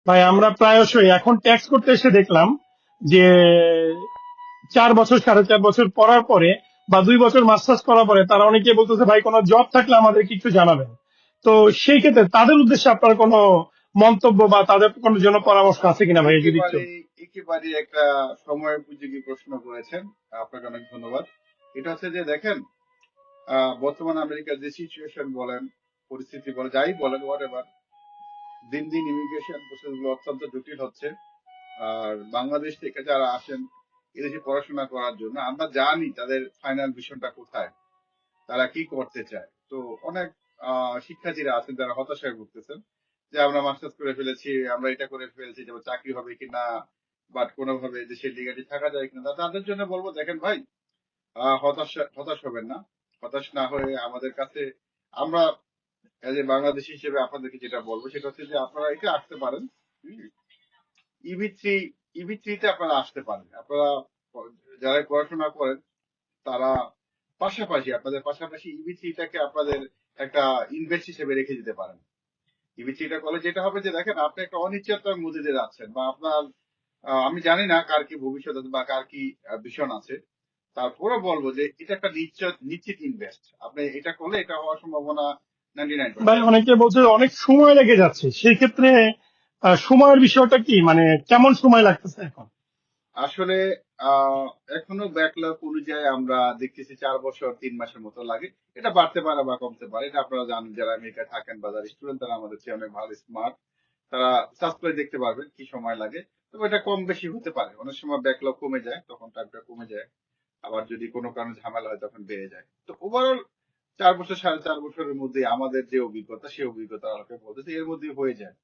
ভাই আমরা প্রায়শই এখন ট্যাক্স করতে এসে দেখলাম যে 4 বছর 4.5 বছর পড়ার পরে বা 2 বছর মাস্টার্স করার পরে তারা অনেকে বলতেছে ভাই কোনো জব থাকলে আমাদেরকে একটু জানাবেন। তো সেই ক্ষেত্রে তাদের উদ্দেশ্যে আপনার কোনো মন্তব্য বা তাদের কোনো জন্য পরামর্শ আছে কিনা ভাই যদি একটু। একেবারে একেবারে একটা সময় উপযোগী প্রশ্ন করেছেন। আপনাকে অনেক ধন্যবাদ। এটা হচ্ছে যে দেখেন, বর্তমান আমেরিকার যে সিচুয়েশন বলেন, পরিস্থিতি বলেন, যাই বলেন, হোয়াট এভার, দিন দিন ইমিগ্রেশন প্রসেস গুলো অত্যন্ত জটিল হচ্ছে। আর বাংলাদেশ থেকে যারা আসেন এদেশে পড়াশোনা করার জন্য, আমরা জানি তাদের ফাইনাল ভিশনটা কোথায়, তারা কি করতে চায়। তো অনেক শিক্ষার্থীরা আছেন যারা হতাশায় ভুগতেছেন যে আমরা মাস্টার্স করে ফেলেছি, আমরা এটা করে ফেলেছি, যেমন চাকরি হবে কিনা, বাট কোনোভাবে দেশের লিগালি থাকা যায় কিনা। তাদের জন্য বলবো, দেখেন ভাই, হতাশ হতাশ হবেন না। হতাশ না হয়ে আমাদের কাছে, আমরা এজ এ বাংলাদেশী হিসেবে আপনাদেরকে যেটা বলবো সেটা হচ্ছে যে আপনারা এটা আসতে পারেন। ইবি থ্রি, ইবি থ্রিতে আপনারা আসতে পারেন। আপনারা যারা পড়াশোনা করেন তারা পাশাপাশি, আপনাদের পাশাপাশি ইবি থ্রিটাকে আপনাদের একটা ইনভেস্ট হিসেবে রেখে দিতে পারেন। ইবি থ্রিটা করলে যেটা হবে যে দেখেন, আপনি একটা অনিশ্চয়তার মধ্যে দিয়ে যাচ্ছেন, বা আপনার আমি জানি না কার কি ভবিষ্যৎ আছে বা কার কি ভীষণ আছে। তারপরে বলবো যে এটা একটা নিশ্চিত নিশ্চিত ইনভেস্ট। আপনি এটা করলে এটা হওয়ার সম্ভাবনা ভাই 99%। অনেকে বলছে অনেক সময় লেগে যাচ্ছে সেই ক্ষেত্রে সময়ের বিষয়টা কি মানে কেমন সময় লাগতেছে এখন। আসলে এখনো ব্যাকলগ অনুযায়ী আমরা দেখতেছি 4 বছর 3 মাসের মতো লাগে। এটা বাড়তে পারে বা কমতে পারে, এটা আপনারা জানেন যারা আমেরিকায় থাকেন বা যারা স্টুডেন্ট, তারা আমাদের চেয়ে অনেক ভালো স্মার্ট। তারা সার্চ করে দেখতে পারবেন কি সময় লাগে। তবে এটা কম বেশি হতে পারে, অনেক সময় ব্যাকলগ কমে যায়, তখন টাইমটা কমে যায়। আবার যদি কোনো কারণে ঝামেলা হয় তখন বেড়ে যায়। তো ওভারঅল 4 বছর 4.5 বছরের মধ্যে আমাদের যে অভিজ্ঞতা, সেই অভিজ্ঞতা আলোকে বলতেছে এর মধ্যে হয়ে যায়।